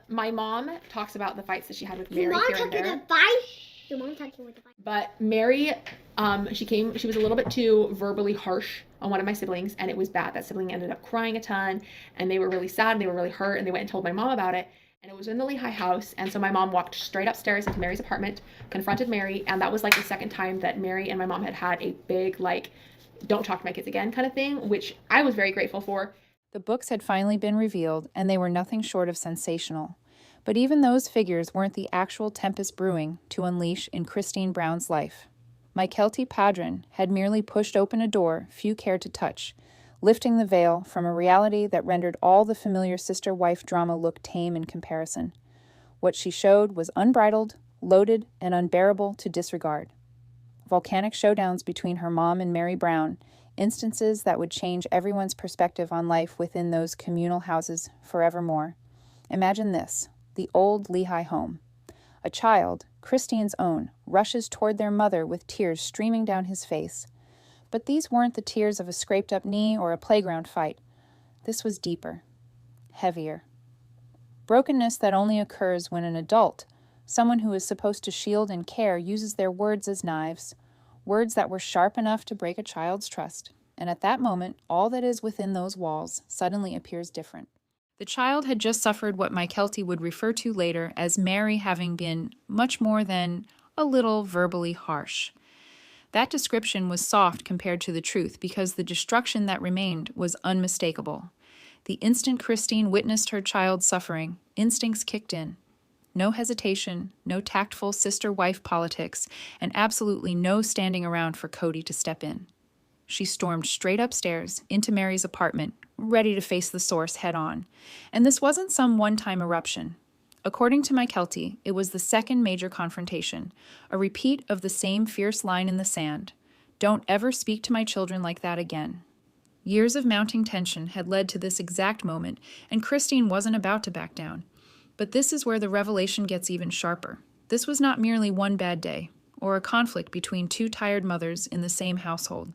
My mom talks about the fights that she had with Your Meri mom here and talking there. a fight? Your mom talking with the fight. But Meri, she was a little bit too verbally harsh on one of my siblings, and it was bad. That sibling ended up crying a ton, and they were really sad, and they were really hurt, and they went and told my mom about it. And it was in the Lehi house, and so my mom walked straight upstairs into Meri's apartment, confronted Meri, and that was like the second time that Meri and my mom had had a big, like, don't talk to my kids again kind of thing, which I was very grateful for. The books had finally been revealed, and they were nothing short of sensational. But even those figures weren't the actual tempest brewing to unleash in Christine Brown's life. Mykelti Padron had merely pushed open a door few cared to touch, lifting the veil from a reality that rendered all the familiar sister-wife drama look tame in comparison. What she showed was unbridled, loaded, and unbearable to disregard. Volcanic showdowns between her mom and Meri Brown, instances that would change everyone's perspective on life within those communal houses forevermore. Imagine this, the old Lehi home. A child, Christine's own, rushes toward their mother with tears streaming down his face. But these weren't the tears of a scraped-up knee or a playground fight. This was deeper, heavier. Brokenness that only occurs when an adult, someone who is supposed to shield and care, uses their words as knives, words that were sharp enough to break a child's trust. And at that moment, all that is within those walls suddenly appears different. The child had just suffered what Mykelti would refer to later as Meri having been much more than a little verbally harsh. That description was soft compared to the truth because the destruction that remained was unmistakable. The instant Christine witnessed her child's suffering, instincts kicked in. No hesitation, no tactful sister-wife politics, and absolutely no standing around for Cody to step in. She stormed straight upstairs into Meri's apartment, ready to face the source head-on. And this wasn't some one-time eruption. According to Mykelti, it was the second major confrontation, a repeat of the same fierce line in the sand. Don't ever speak to my children like that again. Years of mounting tension had led to this exact moment, and Christine wasn't about to back down. But this is where the revelation gets even sharper. This was not merely one bad day, or a conflict between two tired mothers in the same household.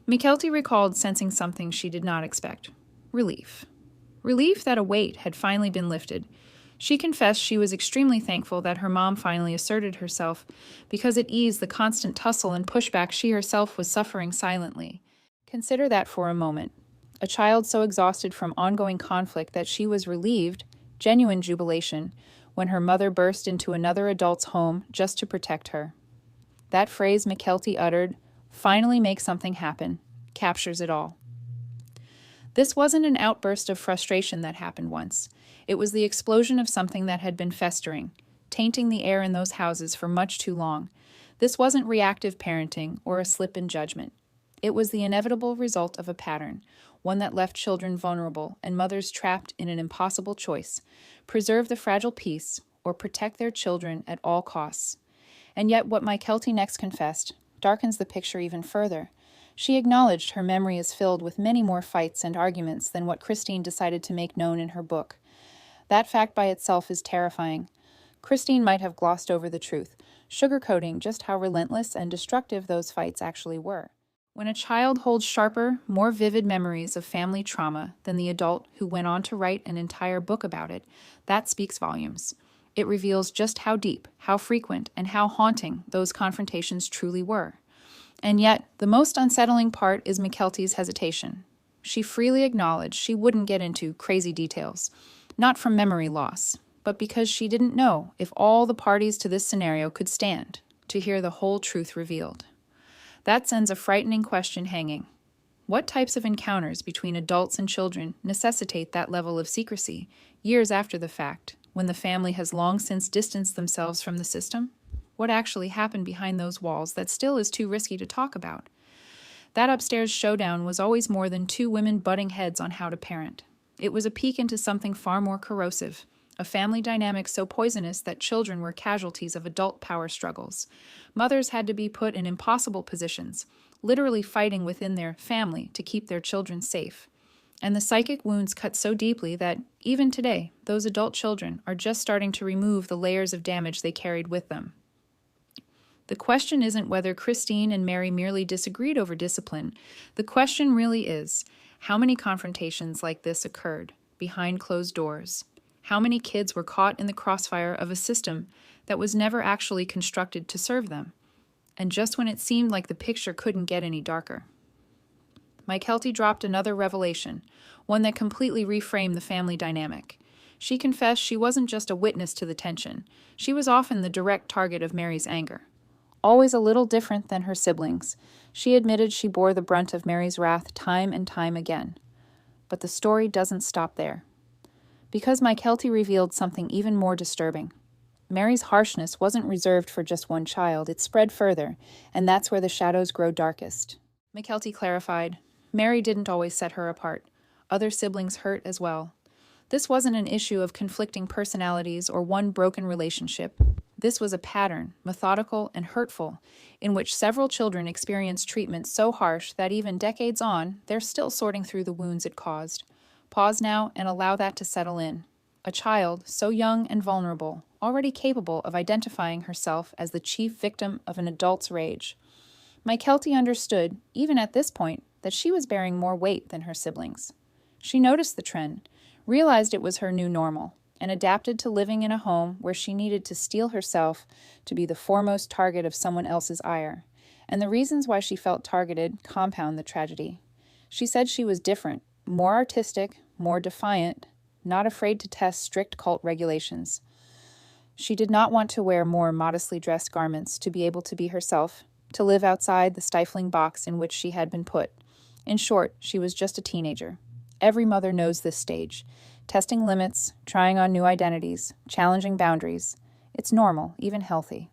Mykelti recalled sensing something she did not expect. Relief. Relief that a weight had finally been lifted. She confessed she was extremely thankful that her mom finally asserted herself because it eased the constant tussle and pushback she herself was suffering silently. Consider that for a moment. A child so exhausted from ongoing conflict that she was relieved, genuine jubilation, when her mother burst into another adult's home just to protect her. That phrase Mykelti uttered, "finally make something happen," captures it all. This wasn't an outburst of frustration that happened once. It was the explosion of something that had been festering, tainting the air in those houses for much too long. This wasn't reactive parenting or a slip in judgment. It was the inevitable result of a pattern, one that left children vulnerable and mothers trapped in an impossible choice: preserve the fragile peace or protect their children at all costs. And yet what Mykelti next confessed darkens the picture even further. She acknowledged her memory is filled with many more fights and arguments than what Christine decided to make known in her book. That fact by itself is terrifying. Christine might have glossed over the truth, sugarcoating just how relentless and destructive those fights actually were. When a child holds sharper, more vivid memories of family trauma than the adult who went on to write an entire book about it, that speaks volumes. It reveals just how deep, how frequent, and how haunting those confrontations truly were. And yet, the most unsettling part is Mykelti's hesitation. She freely acknowledged she wouldn't get into crazy details, not from memory loss, but because she didn't know if all the parties to this scenario could stand to hear the whole truth revealed. That sends a frightening question hanging. What types of encounters between adults and children necessitate that level of secrecy years after the fact, when the family has long since distanced themselves from the system? What actually happened behind those walls that still is too risky to talk about? That upstairs showdown was always more than two women butting heads on how to parent. It was a peek into something far more corrosive, a family dynamic so poisonous that children were casualties of adult power struggles. Mothers had to be put in impossible positions, literally fighting within their family to keep their children safe. And the psychic wounds cut so deeply that, even today, those adult children are just starting to remove the layers of damage they carried with them. The question isn't whether Christine and Meri merely disagreed over discipline. The question really is, how many confrontations like this occurred behind closed doors? How many kids were caught in the crossfire of a system that was never actually constructed to serve them? And just when it seemed like the picture couldn't get any darker. Mykelti dropped another revelation, one that completely reframed the family dynamic. She confessed she wasn't just a witness to the tension. She was often the direct target of Meri's anger. Always a little different than her siblings, she admitted she bore the brunt of Meri's wrath time and time again. But the story doesn't stop there. Because Mykelti revealed something even more disturbing. Meri's harshness wasn't reserved for just one child, it spread further, and that's where the shadows grow darkest. Mykelti clarified, Meri didn't always set her apart. Other siblings hurt as well. This wasn't an issue of conflicting personalities or one broken relationship. This was a pattern, methodical and hurtful, in which several children experienced treatment so harsh that even decades on, they're still sorting through the wounds it caused. Pause now and allow that to settle in. A child, so young and vulnerable, already capable of identifying herself as the chief victim of an adult's rage. Mykelti understood, even at this point, that she was bearing more weight than her siblings. She noticed the trend, realized it was her new normal, and adapted to living in a home where she needed to steel herself to be the foremost target of someone else's ire. And the reasons why she felt targeted compound the tragedy. She said she was different, more artistic, more defiant, not afraid to test strict cult regulations. She did not want to wear more modestly dressed garments to be able to be herself, to live outside the stifling box in which she had been put. In short, she was just a teenager. Every mother knows this stage. Testing limits, trying on new identities, challenging boundaries. It's normal, even healthy.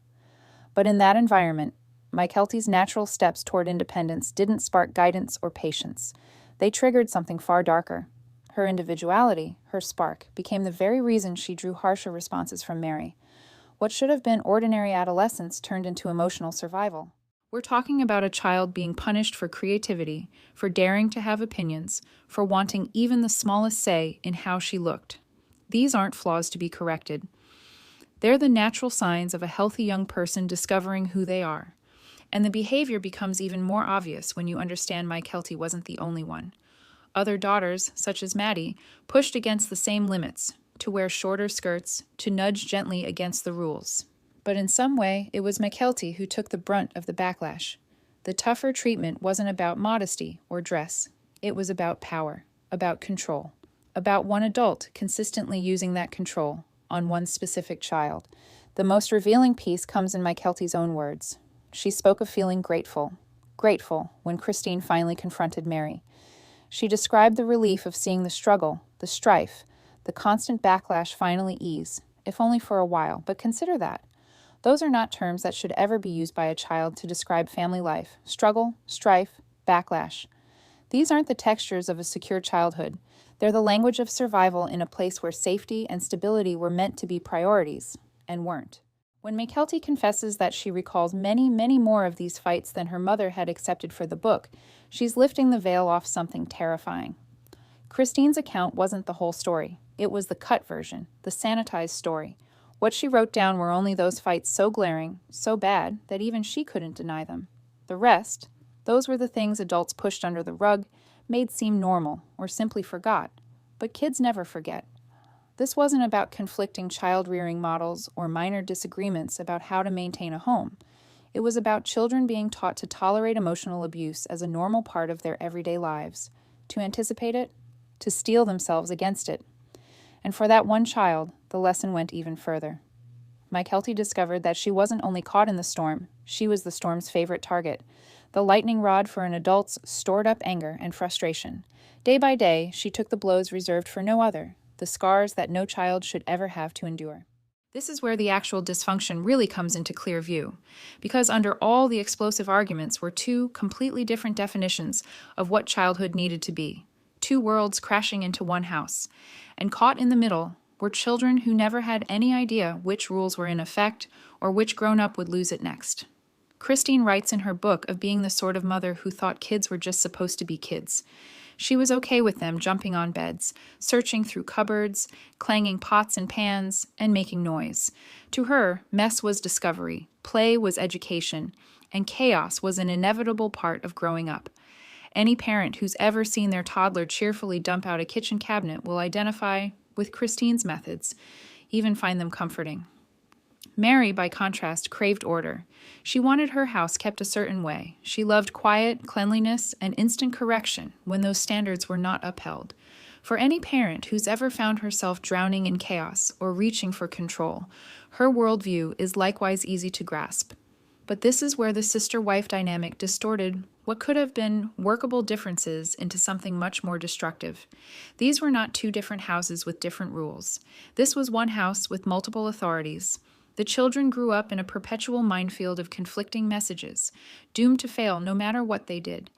But in that environment, Mykelti's natural steps toward independence didn't spark guidance or patience. They triggered something far darker. Her individuality, her spark, became the very reason she drew harsher responses from Meri. What should have been ordinary adolescence turned into emotional survival. We're talking about a child being punished for creativity, for daring to have opinions, for wanting even the smallest say in how she looked. These aren't flaws to be corrected. They're the natural signs of a healthy young person discovering who they are. And the behavior becomes even more obvious when you understand Mykelti wasn't the only one. Other daughters, such as Maddie, pushed against the same limits, to wear shorter skirts, to nudge gently against the rules. But in some way, it was Mykelti who took the brunt of the backlash. The tougher treatment wasn't about modesty or dress. It was about power, about control, about one adult consistently using that control on one specific child. The most revealing piece comes in Mykelti's own words. She spoke of feeling grateful when Christine finally confronted Meri. She described the relief of seeing the struggle, the strife, the constant backlash finally ease, if only for a while, but consider that. Those are not terms that should ever be used by a child to describe family life. Struggle, strife, backlash. These aren't the textures of a secure childhood. They're the language of survival in a place where safety and stability were meant to be priorities, and weren't. When Mykelti confesses that she recalls many, many more of these fights than her mother had accepted for the book, she's lifting the veil off something terrifying. Christine's account wasn't the whole story. It was the cut version, the sanitized story. What she wrote down were only those fights so glaring, so bad, that even she couldn't deny them. The rest, those were the things adults pushed under the rug, made seem normal, or simply forgot. But kids never forget. This wasn't about conflicting child-rearing models or minor disagreements about how to maintain a home. It was about children being taught to tolerate emotional abuse as a normal part of their everyday lives, to anticipate it, to steel themselves against it. And for that one child, the lesson went even further. Mykelti discovered that she wasn't only caught in the storm, she was the storm's favorite target, the lightning rod for an adult's stored-up anger and frustration. Day by day, she took the blows reserved for no other, the scars that no child should ever have to endure. This is where the actual dysfunction really comes into clear view, because under all the explosive arguments were two completely different definitions of what childhood needed to be, two worlds crashing into one house, and caught in the middle were children who never had any idea which rules were in effect or which grown-up would lose it next. Christine writes in her book of being the sort of mother who thought kids were just supposed to be kids. She was okay with them jumping on beds, searching through cupboards, clanging pots and pans, and making noise. To her, mess was discovery, play was education, and chaos was an inevitable part of growing up. Any parent who's ever seen their toddler cheerfully dump out a kitchen cabinet will identify with Christine's methods, even find them comforting. Meri, by contrast, craved order. She wanted her house kept a certain way. She loved quiet, cleanliness, and instant correction when those standards were not upheld. For any parent who's ever found herself drowning in chaos or reaching for control, her worldview is likewise easy to grasp. But this is where the sister-wife dynamic distorted what could have been workable differences into something much more destructive. These were not two different houses with different rules. This was one house with multiple authorities. The children grew up in a perpetual minefield of conflicting messages, doomed to fail no matter what they did.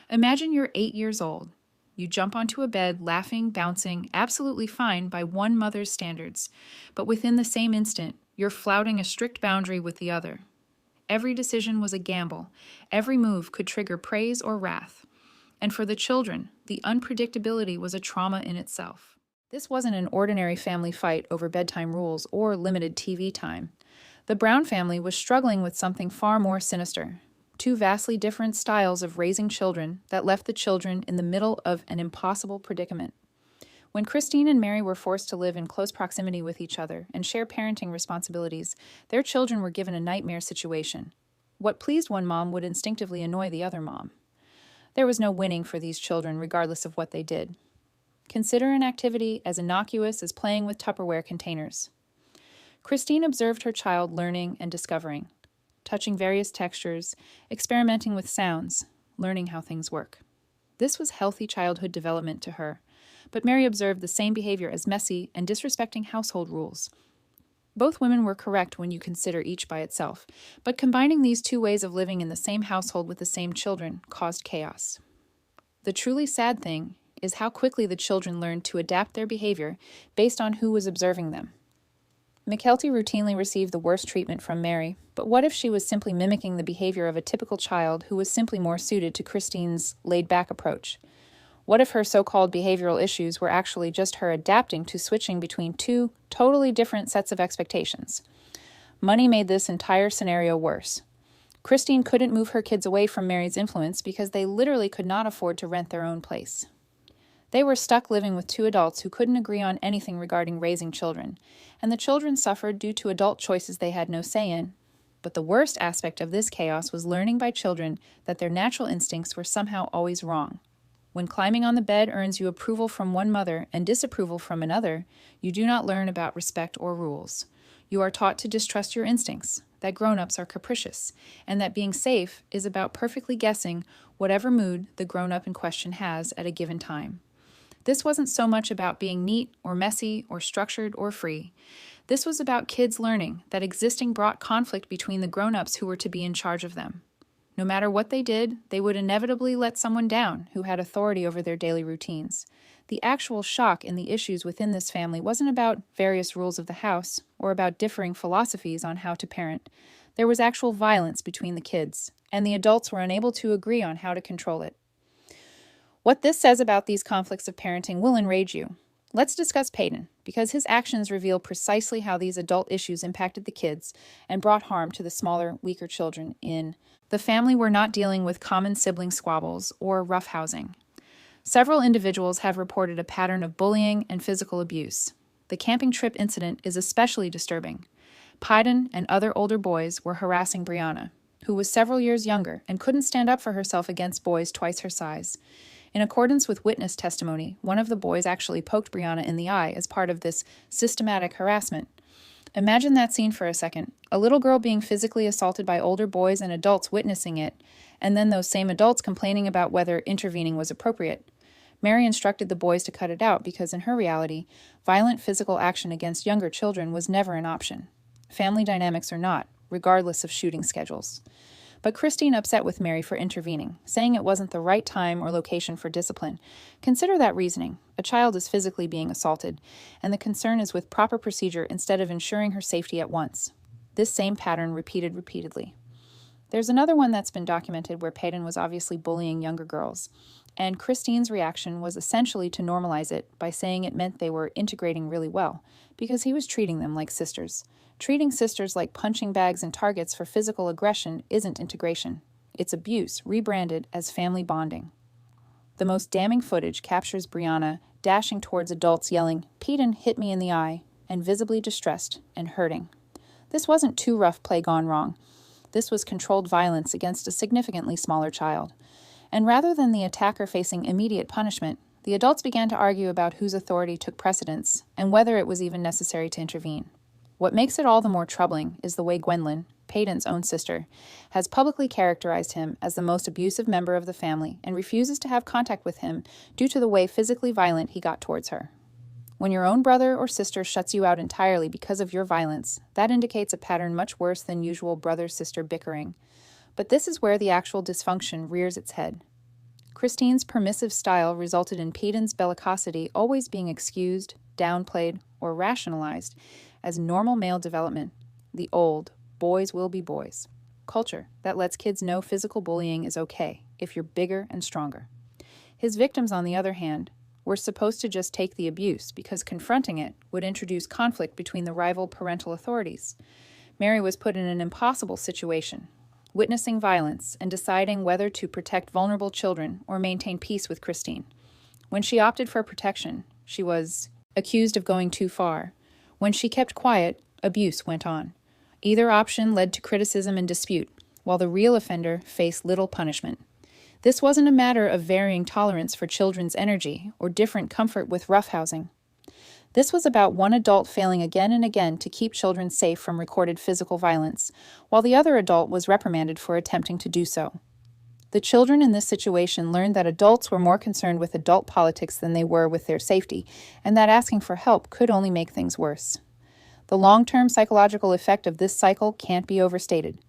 Imagine you're 8 years old. You jump onto a bed, laughing, bouncing, absolutely fine by one mother's standards, but within the same instant, you're flouting a strict boundary with the other. Every decision was a gamble. Every move could trigger praise or wrath. And for the children, the unpredictability was a trauma in itself. This wasn't an ordinary family fight over bedtime rules or limited TV time. The Brown family was struggling with something far more sinister. Two vastly different styles of raising children that left the children in the middle of an impossible predicament. When Christine and Meri were forced to live in close proximity with each other and share parenting responsibilities, their children were given a nightmare situation. What pleased one mom would instinctively annoy the other mom. There was no winning for these children regardless of what they did. Consider an activity as innocuous as playing with Tupperware containers. Christine observed her child learning and discovering, touching various textures, experimenting with sounds, learning how things work. This was healthy childhood development to her, but Meri observed the same behavior as messy and disrespecting household rules. Both women were correct when you consider each by itself, but combining these two ways of living in the same household with the same children caused chaos. The truly sad thing is how quickly the children learned to adapt their behavior based on who was observing them. Mykelti routinely received the worst treatment from Meri, but what if she was simply mimicking the behavior of a typical child who was simply more suited to Christine's laid-back approach? What if her so-called behavioral issues were actually just her adapting to switching between two totally different sets of expectations? Money made this entire scenario worse. Christine couldn't move her kids away from Meri's influence because they literally could not afford to rent their own place. They were stuck living with two adults who couldn't agree on anything regarding raising children, and the children suffered due to adult choices they had no say in. But the worst aspect of this chaos was learning by children that their natural instincts were somehow always wrong. When climbing on the bed earns you approval from one mother and disapproval from another, you do not learn about respect or rules. You are taught to distrust your instincts, that grown-ups are capricious, and that being safe is about perfectly guessing whatever mood the grown-up in question has at a given time. This wasn't so much about being neat or messy or structured or free. This was about kids learning that existing brought conflict between the grown-ups who were to be in charge of them. No matter what they did, they would inevitably let someone down who had authority over their daily routines. The actual shock in the issues within this family wasn't about various rules of the house or about differing philosophies on how to parent. There was actual violence between the kids, and the adults were unable to agree on how to control it. What this says about these conflicts of parenting will enrage you. Let's discuss Peyton, because his actions reveal precisely how these adult issues impacted the kids and brought harm to the smaller, weaker children in the family. Were not dealing with common sibling squabbles or roughhousing. Several individuals have reported a pattern of bullying and physical abuse. The camping trip incident is especially disturbing. Peyton and other older boys were harassing Brianna, who was several years younger and couldn't stand up for herself against boys twice her size. In accordance with witness testimony, one of the boys actually poked Brianna in the eye as part of this systematic harassment. Imagine that scene for a second. A little girl being physically assaulted by older boys and adults witnessing it, and then those same adults complaining about whether intervening was appropriate. Meri instructed the boys to cut it out because in her reality, violent physical action against younger children was never an option. Family dynamics or not, regardless of shooting schedules. But Christine upset with Meri for intervening, saying it wasn't the right time or location for discipline. Consider that reasoning. A child is physically being assaulted, and the concern is with proper procedure instead of ensuring her safety at once. This same pattern repeated repeatedly. There's another one that's been documented where Peyton was obviously bullying younger girls, and Christine's reaction was essentially to normalize it by saying it meant they were integrating really well, because he was treating them like sisters. Treating sisters like punching bags and targets for physical aggression isn't integration. It's abuse, rebranded as family bonding. The most damning footage captures Brianna dashing towards adults yelling, "Peden hit me in the eye," and visibly distressed and hurting. This wasn't too rough play gone wrong. This was controlled violence against a significantly smaller child. And rather than the attacker facing immediate punishment, the adults began to argue about whose authority took precedence and whether it was even necessary to intervene. What makes it all the more troubling is the way Gwendolyn, Peyton's own sister, has publicly characterized him as the most abusive member of the family and refuses to have contact with him due to the way physically violent he got towards her. When your own brother or sister shuts you out entirely because of your violence, that indicates a pattern much worse than usual brother-sister bickering. But this is where the actual dysfunction rears its head. Christine's permissive style resulted in Peyton's bellicosity always being excused, downplayed, or rationalized as normal male development, the old boys will be boys culture that lets kids know physical bullying is okay if you're bigger and stronger. His victims, on the other hand, were supposed to just take the abuse because confronting it would introduce conflict between the rival parental authorities. Meri was put in an impossible situation, witnessing violence and deciding whether to protect vulnerable children or maintain peace with Christine. When she opted for protection, she was accused of going too far. When she kept quiet, abuse went on. Either option led to criticism and dispute, while the real offender faced little punishment. This wasn't a matter of varying tolerance for children's energy or different comfort with roughhousing. This was about one adult failing again and again to keep children safe from recorded physical violence, while the other adult was reprimanded for attempting to do so. The children in this situation learned that adults were more concerned with adult politics than they were with their safety, and that asking for help could only make things worse. The long-term psychological effect of this cycle can't be overstated.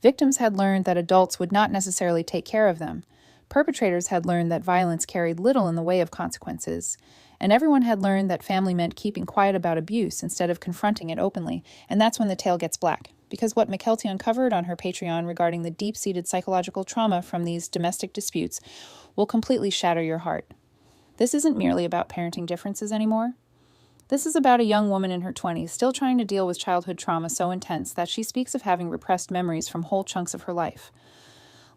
Victims had learned that adults would not necessarily take care of them. Perpetrators had learned that violence carried little in the way of consequences. And everyone had learned that family meant keeping quiet about abuse instead of confronting it openly. And that's when the tale gets black. Because what Mykelti uncovered on her Patreon regarding the deep-seated psychological trauma from these domestic disputes will completely shatter your heart. This isn't merely about parenting differences anymore. This is about a young woman in her 20s still trying to deal with childhood trauma so intense that she speaks of having repressed memories from whole chunks of her life.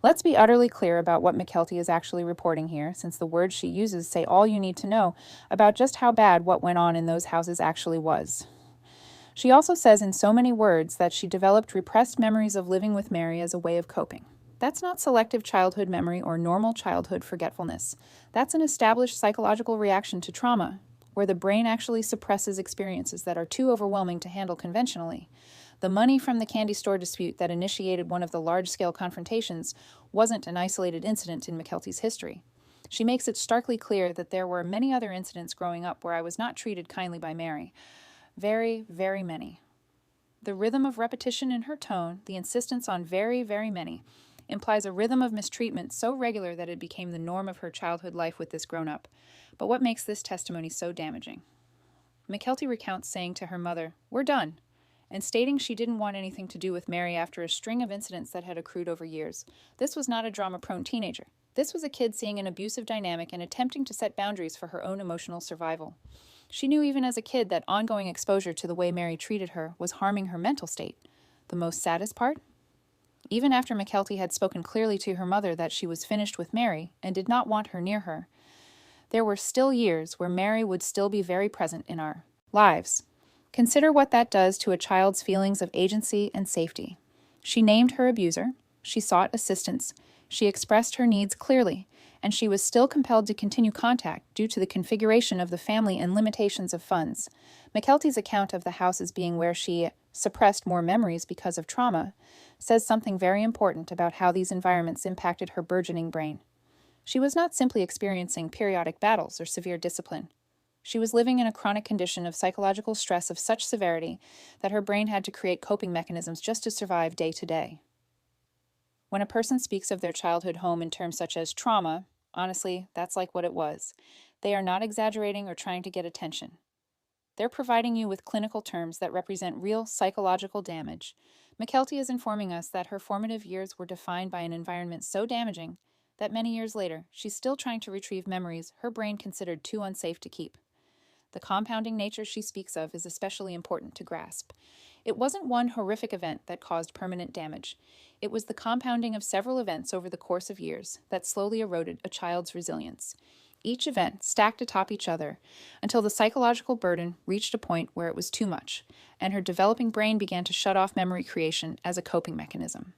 Let's be utterly clear about what Mykelti is actually reporting here, since the words she uses say all you need to know about just how bad what went on in those houses actually was. She also says in so many words that she developed repressed memories of living with Meri as a way of coping. That's not selective childhood memory or normal childhood forgetfulness. That's an established psychological reaction to trauma, where the brain actually suppresses experiences that are too overwhelming to handle conventionally. The money from the candy store dispute that initiated one of the large-scale confrontations wasn't an isolated incident in Mykelti's history. She makes it starkly clear that there were many other incidents growing up where I was not treated kindly by Meri. Very, very many. The rhythm of repetition in her tone, the insistence on very, very many, implies a rhythm of mistreatment so regular that it became the norm of her childhood life with this grown-up. But what makes this testimony so damaging? Mykelti recounts saying to her mother, "We're done," and stating she didn't want anything to do with Meri after a string of incidents that had accrued over years. This was not a drama-prone teenager. This was a kid seeing an abusive dynamic and attempting to set boundaries for her own emotional survival. She knew even as a kid that ongoing exposure to the way Meri treated her was harming her mental state. The most saddest part? Even after Mykelti had spoken clearly to her mother that she was finished with Meri and did not want her near her, there were still years where Meri would still be very present in our lives. Consider what that does to a child's feelings of agency and safety. She named her abuser, she sought assistance, she expressed her needs clearly, and she was still compelled to continue contact due to the configuration of the family and limitations of funds. Mykelti's account of the house as being where she suppressed more memories because of trauma says something very important about how these environments impacted her burgeoning brain. She was not simply experiencing periodic battles or severe discipline. She was living in a chronic condition of psychological stress of such severity that her brain had to create coping mechanisms just to survive day to day. When a person speaks of their childhood home in terms such as trauma, honestly, that's like what it was. They are not exaggerating or trying to get attention. They're providing you with clinical terms that represent real psychological damage. Mykelti is informing us that her formative years were defined by an environment so damaging that many years later, she's still trying to retrieve memories her brain considered too unsafe to keep. The compounding nature she speaks of is especially important to grasp. It wasn't one horrific event that caused permanent damage. It was the compounding of several events over the course of years that slowly eroded a child's resilience. each event stacked atop each other until the psychological burden reached a point where it was too much, and her developing brain began to shut off memory creation as a coping mechanism.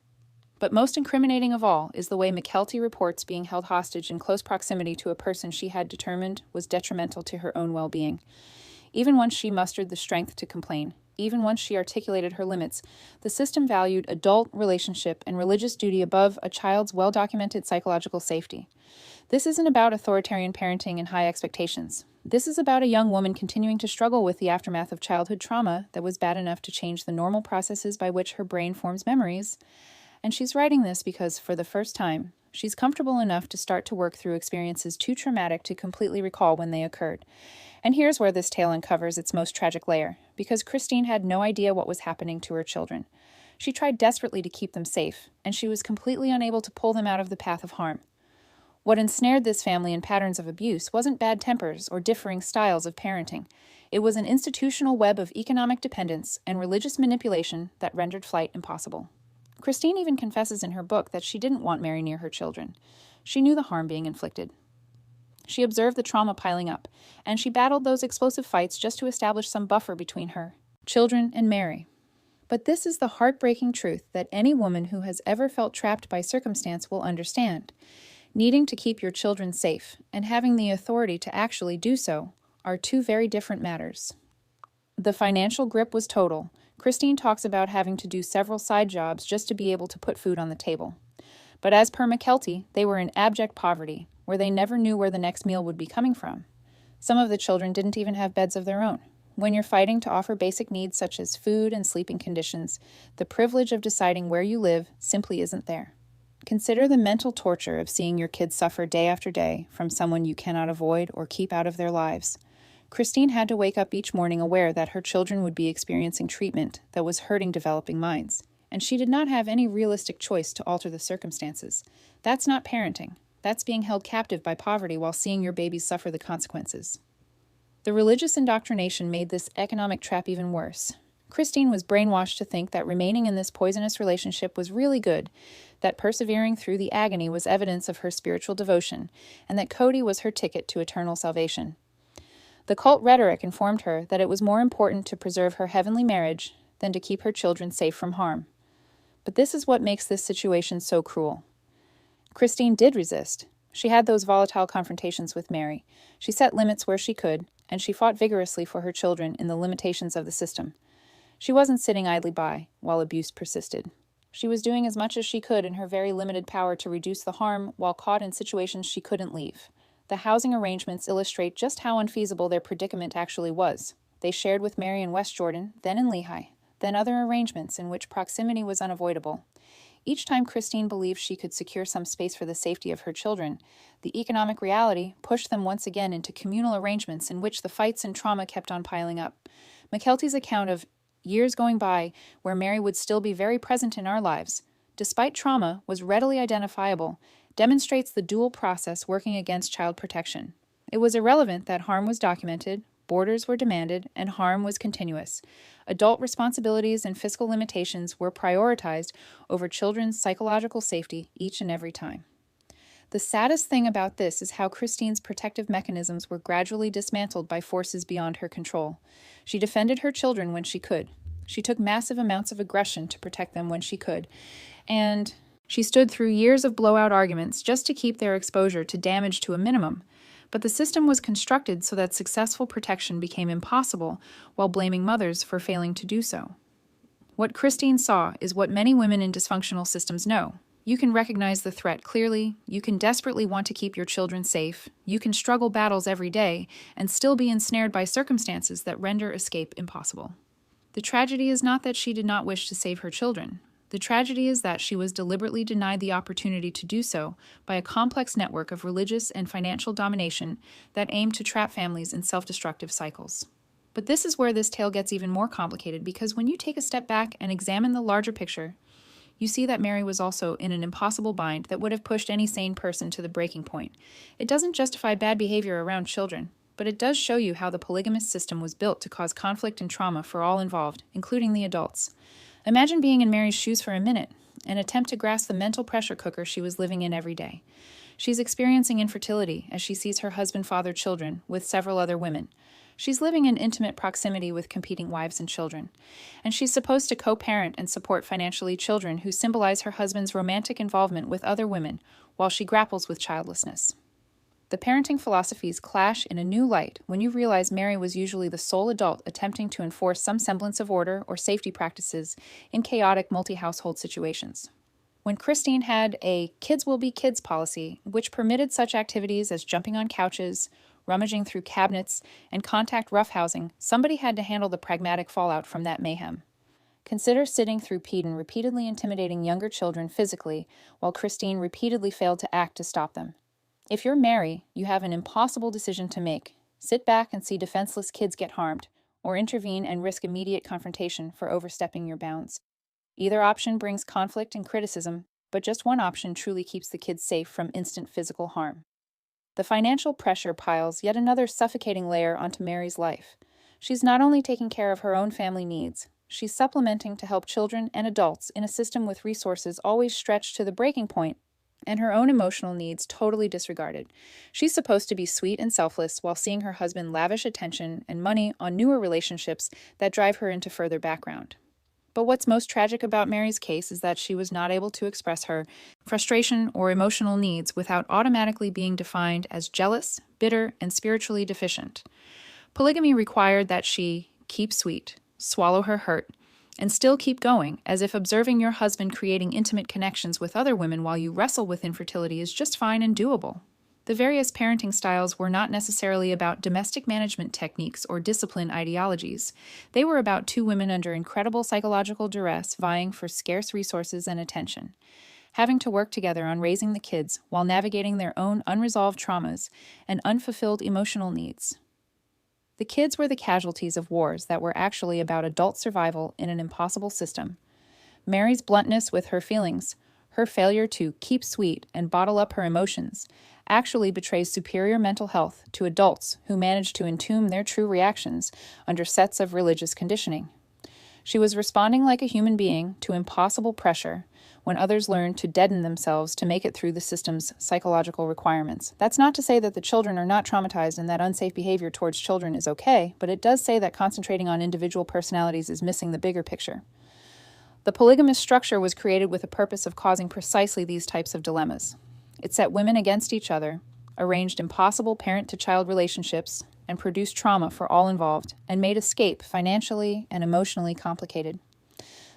But most incriminating of all is the way Mykelti reports being held hostage in close proximity to a person she had determined was detrimental to her own well-being. Even once she mustered the strength to complain, even once she articulated her limits, the system valued adult relationship and religious duty above a child's well-documented psychological safety. This isn't about authoritarian parenting and high expectations. This is about a young woman continuing to struggle with the aftermath of childhood trauma that was bad enough to change the normal processes by which her brain forms memories. And she's writing this because, for the first time, she's comfortable enough to start to work through experiences too traumatic to completely recall when they occurred. And here's where this tale uncovers its most tragic layer, because Christine had no idea what was happening to her children. She tried desperately to keep them safe, and she was completely unable to pull them out of the path of harm. What ensnared this family in patterns of abuse wasn't bad tempers or differing styles of parenting. It was an institutional web of economic dependence and religious manipulation that rendered flight impossible. Christine even confesses in her book that she didn't want Meri near her children. She knew the harm being inflicted. She observed the trauma piling up, and she battled those explosive fights just to establish some buffer between her, children, and Meri. But this is the heartbreaking truth that any woman who has ever felt trapped by circumstance will understand. Needing to keep your children safe and having the authority to actually do so are two very different matters. The financial grip was total. Christine talks about having to do several side jobs just to be able to put food on the table. But as per Mykelti, they were in abject poverty, where they never knew where the next meal would be coming from. Some of the children didn't even have beds of their own. When you're fighting to offer basic needs such as food and sleeping conditions, the privilege of deciding where you live simply isn't there. Consider the mental torture of seeing your kids suffer day after day from someone you cannot avoid or keep out of their lives. Christine had to wake up each morning aware that her children would be experiencing treatment that was hurting developing minds, and she did not have any realistic choice to alter the circumstances. That's not parenting. That's being held captive by poverty while seeing your babies suffer the consequences. The religious indoctrination made this economic trap even worse. Christine was brainwashed to think that remaining in this poisonous relationship was really good, that persevering through the agony was evidence of her spiritual devotion, and that Cody was her ticket to eternal salvation. The cult rhetoric informed her that it was more important to preserve her heavenly marriage than to keep her children safe from harm. But this is what makes this situation so cruel. Christine did resist. She had those volatile confrontations with Meri. She set limits where she could, and she fought vigorously for her children in the limitations of the system. She wasn't sitting idly by while abuse persisted. She was doing as much as she could in her very limited power to reduce the harm while caught in situations she couldn't leave. The housing arrangements illustrate just how unfeasible their predicament actually was. They shared with Meri in West Jordan, then in Lehi, then other arrangements in which proximity was unavoidable. Each time Christine believed she could secure some space for the safety of her children, the economic reality pushed them once again into communal arrangements in which the fights and trauma kept on piling up. Mykelti's account of years going by where Meri would still be very present in our lives, despite trauma, was readily identifiable, demonstrates the dual process working against child protection. It was irrelevant that harm was documented, borders were demanded, and harm was continuous. Adult responsibilities and fiscal limitations were prioritized over children's psychological safety each and every time. The saddest thing about this is how Christine's protective mechanisms were gradually dismantled by forces beyond her control. She defended her children when she could. She took massive amounts of aggression to protect them when she could. And she stood through years of blowout arguments just to keep their exposure to damage to a minimum. But the system was constructed so that successful protection became impossible while blaming mothers for failing to do so. What Christine saw is what many women in dysfunctional systems know. You can recognize the threat clearly, you can desperately want to keep your children safe, you can struggle battles every day, and still be ensnared by circumstances that render escape impossible. The tragedy is not that she did not wish to save her children. The tragedy is that she was deliberately denied the opportunity to do so by a complex network of religious and financial domination that aimed to trap families in self-destructive cycles. But this is where this tale gets even more complicated, because when you take a step back and examine the larger picture, you see that Meri was also in an impossible bind that would have pushed any sane person to the breaking point. It doesn't justify bad behavior around children, but it does show you how the polygamous system was built to cause conflict and trauma for all involved, including the adults. Imagine being in Meri's shoes for a minute, and attempt to grasp the mental pressure cooker she was living in every day. She's experiencing infertility as she sees her husband father children with several other women. She's living in intimate proximity with competing wives and children. And she's supposed to co-parent and support financially children who symbolize her husband's romantic involvement with other women while she grapples with childlessness. The parenting philosophies clash in a new light when you realize Meri was usually the sole adult attempting to enforce some semblance of order or safety practices in chaotic multi-household situations. When Christine had a kids will be kids policy, which permitted such activities as jumping on couches, rummaging through cabinets, and contact roughhousing, somebody had to handle the pragmatic fallout from that mayhem. Consider sitting through Peden repeatedly intimidating younger children physically while Christine repeatedly failed to act to stop them. If you're Meri, you have an impossible decision to make. Sit back and see defenseless kids get harmed, or intervene and risk immediate confrontation for overstepping your bounds. Either option brings conflict and criticism, but just one option truly keeps the kids safe from instant physical harm. The financial pressure piles yet another suffocating layer onto Meri's life. She's not only taking care of her own family needs, she's supplementing to help children and adults in a system with resources always stretched to the breaking point and her own emotional needs totally disregarded. She's supposed to be sweet and selfless while seeing her husband lavish attention and money on newer relationships that drive her into further background. But what's most tragic about Meri's case is that she was not able to express her frustration or emotional needs without automatically being defined as jealous, bitter, and spiritually deficient. Polygamy required that she keep sweet, swallow her hurt, and still keep going, as if observing your husband creating intimate connections with other women while you wrestle with infertility is just fine and doable. The various parenting styles were not necessarily about domestic management techniques or discipline ideologies. They were about two women under incredible psychological duress vying for scarce resources and attention, having to work together on raising the kids while navigating their own unresolved traumas and unfulfilled emotional needs. The kids were the casualties of wars that were actually about adult survival in an impossible system. Meri's bluntness with her feelings, her failure to keep sweet and bottle up her emotions, actually betrays superior mental health to adults who manage to entomb their true reactions under sets of religious conditioning. She was responding like a human being to impossible pressure when others learned to deaden themselves to make it through the system's psychological requirements. That's not to say that the children are not traumatized and that unsafe behavior towards children is okay, but it does say that concentrating on individual personalities is missing the bigger picture. The polygamous structure was created with a purpose of causing precisely these types of dilemmas. It set women against each other, arranged impossible parent-to-child relationships, and produced trauma for all involved, and made escape financially and emotionally complicated.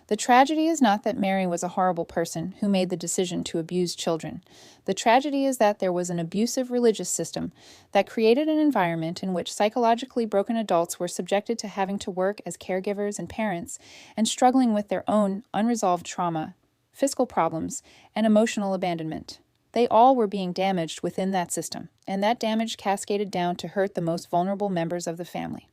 The tragedy is not that Meri was a horrible person who made the decision to abuse children. The tragedy is that there was an abusive religious system that created an environment in which psychologically broken adults were subjected to having to work as caregivers and parents and struggling with their own unresolved trauma, fiscal problems, and emotional abandonment. They all were being damaged within that system, and that damage cascaded down to hurt the most vulnerable members of the family.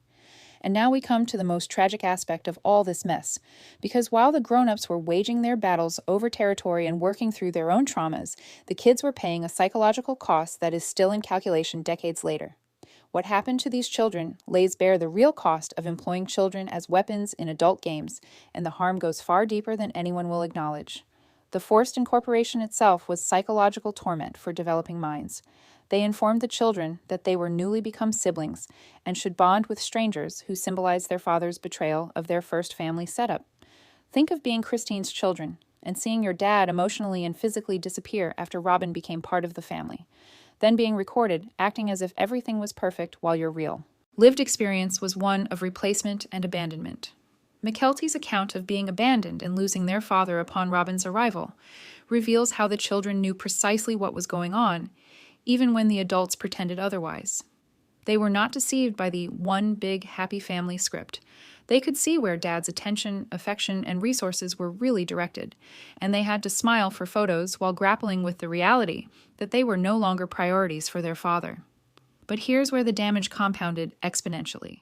And now we come to the most tragic aspect of all this mess, because while the grown-ups were waging their battles over territory and working through their own traumas, the kids were paying a psychological cost that is still in calculation decades later. What happened to these children lays bare the real cost of employing children as weapons in adult games, and the harm goes far deeper than anyone will acknowledge. The forced incorporation itself was psychological torment for developing minds. They informed the children that they were newly become siblings and should bond with strangers who symbolized their father's betrayal of their first family setup. Think of being Christine's children and seeing your dad emotionally and physically disappear after Robin became part of the family, then being recorded, acting as if everything was perfect while you're real. Lived experience was one of replacement and abandonment. Mykelti's account of being abandoned and losing their father upon Robin's arrival reveals how the children knew precisely what was going on, even when the adults pretended otherwise. They were not deceived by the one big happy family script. They could see where Dad's attention, affection, and resources were really directed, and they had to smile for photos while grappling with the reality that they were no longer priorities for their father. But here's where the damage compounded exponentially.